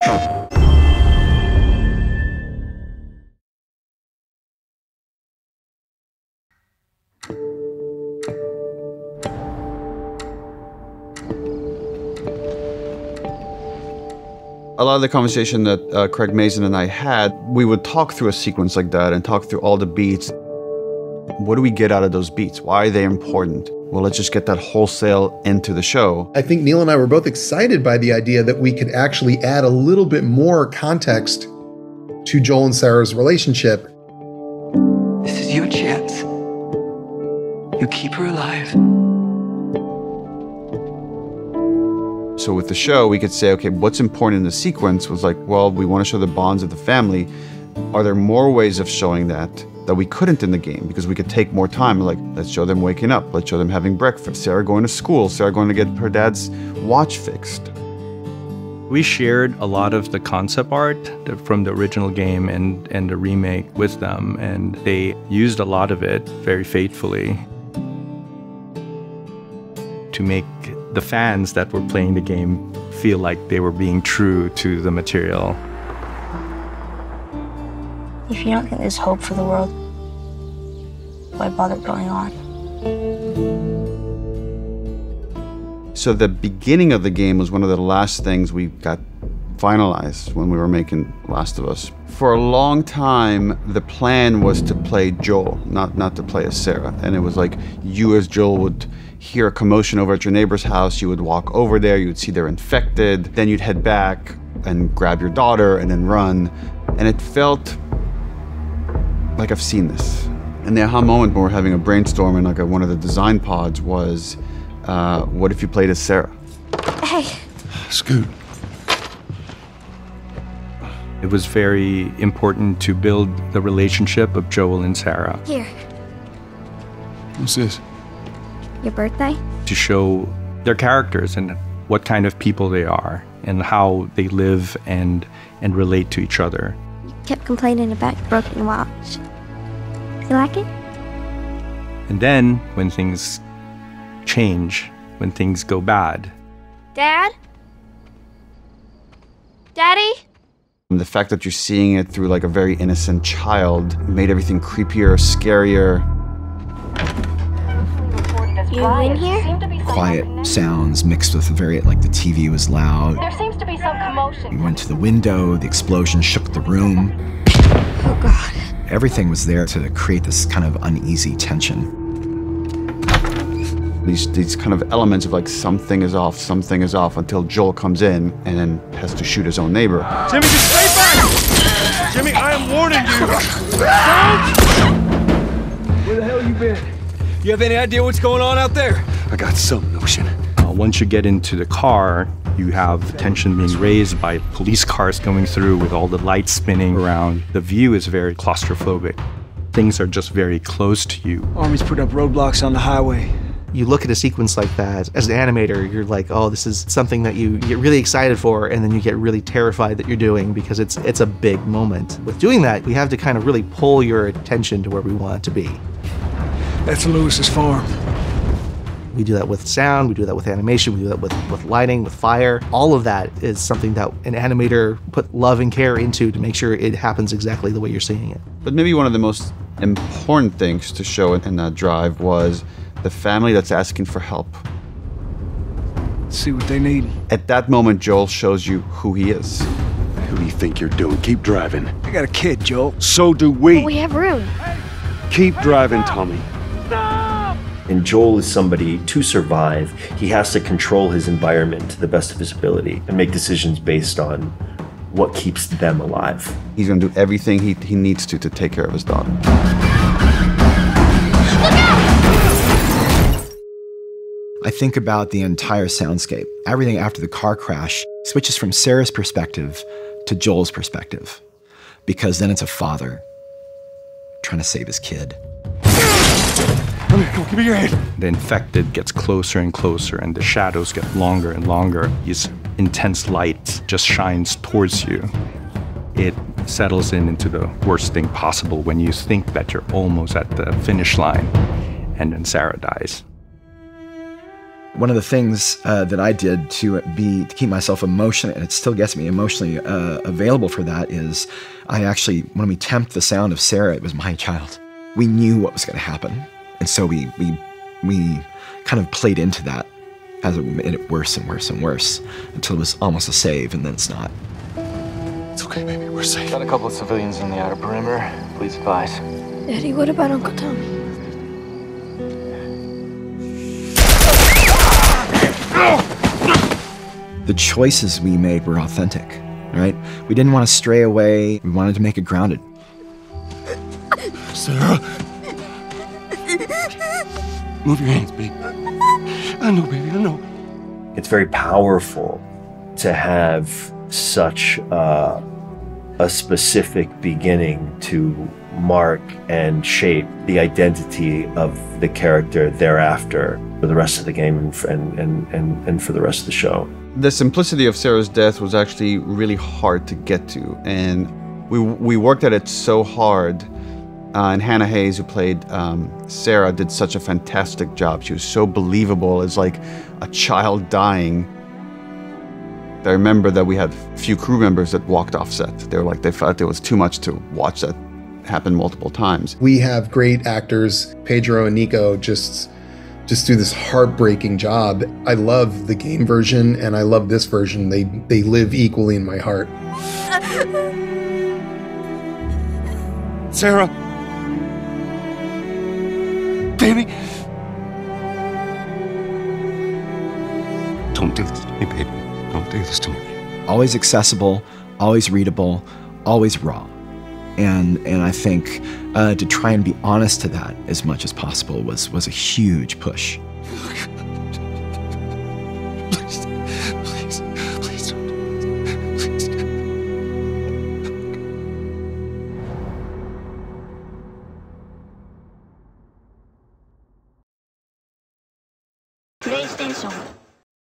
A lot of the conversation that Craig Mazin and I had, we would talk through a sequence like that and talk through all the beats. What do we get out of those beats? Why are they important? Well, let's just get that wholesale into the show. I think Neil and I were both excited by the idea that we could actually add a little bit more context to Joel and Sarah's relationship. This is your chance. You keep her alive. So with the show, we could say, okay, what's important in the sequence was like, well, we want to show the bonds of the family. Are there more ways of showing that we couldn't in the game? Because we could take more time, like, let's show them waking up, let's show them having breakfast, Sarah going to school, Sarah going to get her dad's watch fixed. We shared a lot of the concept art from the original game and the remake with them, and they used a lot of it very faithfully to make the fans that were playing the game feel like they were being true to the material. If you don't think there's hope for the world, why bother going on? So the beginning of the game was one of the last things we got finalized when we were making Last of Us. For a long time, the plan was to play Joel, not to play as Sarah. And it was like you as Joel would hear a commotion over at your neighbor's house, you would walk over there, you would see they're infected, then you'd head back and grab your daughter and then run. And it felt like I've seen this. And the aha moment when we're having a brainstorm in like one of the design pods was, what if you played as Sarah? Hey. Scoot. It was very important to build the relationship of Joel and Sarah. Here. What's this? Your birthday? To show their characters and what kind of people they are and how they live and relate to each other. You kept complaining about your broken watch. You like it? And then when things change, when things go bad. Dad? Daddy? The fact that you're seeing it through like a very innocent child made everything creepier, scarier. You in here? Quiet sounds mixed with the TV was loud. There seems to be some commotion. We went to the window, the explosion shook the room. Oh, God. Everything was there to create this kind of uneasy tension. These kind of elements of like something is off until Joel comes in and then has to shoot his own neighbor. Jimmy, just stay back! Jimmy, I am warning you! Don't! Where the hell you been? You have any idea what's going on out there? I got some notion. Once you get into the car, you have tension being raised by police cars going through with all the lights spinning around. The view is very claustrophobic. Things are just very close to you. Army's putting up roadblocks on the highway. You look at a sequence like that, as an animator, you're like, oh, this is something that you get really excited for, and then you get really terrified that you're doing because it's a big moment. With doing that, we have to kind of really pull your attention to where we want it to be. That's Lewis's farm. We do that with sound, we do that with animation, we do that with lighting, with fire. All of that is something that an animator put love and care into to make sure it happens exactly the way you're seeing it. But maybe one of the most important things to show in that drive was the family that's asking for help. Let's see what they need. At that moment, Joel shows you who he is. Who do you think you're doing? Keep driving. I got a kid, Joel. So do we. But we have room. Keep driving, Tommy. And Joel is somebody, to survive, he has to control his environment to the best of his ability and make decisions based on what keeps them alive. He's gonna do everything he needs to take care of his daughter. I think about the entire soundscape. Everything after the car crash switches from Sarah's perspective to Joel's perspective, because then it's a father trying to save his kid. Come here, give me your hand. The infected gets closer and closer, and the shadows get longer and longer. This intense light just shines towards you. It settles into the worst thing possible when you think that you're almost at the finish line, and then Sarah dies. One of the things that I did to keep myself emotionally, and it still gets me emotionally available for that, is I actually, when we temped the sound of Sarah, it was my child. We knew what was going to happen, and so we kind of played into that as it made it worse and worse and worse until it was almost a save, and then it's not. It's okay, baby. We're safe. Got a couple of civilians in the outer perimeter. Please advise. Daddy, what about Uncle Tommy? The choices we made were authentic, right? We didn't want to stray away. We wanted to make it grounded. Sarah. Move your hands, baby. I know, baby, I know. It's very powerful to have such a specific beginning to mark and shape the identity of the character thereafter for the rest of the game and for the rest of the show. The simplicity of Sarah's death was actually really hard to get to, and we worked at it so hard. And Hannah Hayes, who played Sarah, did such a fantastic job. She was so believable as like a child dying. I remember that we had a few crew members that walked off set. They felt it was too much to watch that happen multiple times. We have great actors. Pedro and Nico just do this heartbreaking job. I love the game version and I love this version. They live equally in my heart. Sarah. Baby. Don't do this to me, baby. Don't do this to me. Always accessible, always readable, always raw. And I think to try and be honest to that as much as possible was a huge push. Please don't. Please. PlayStation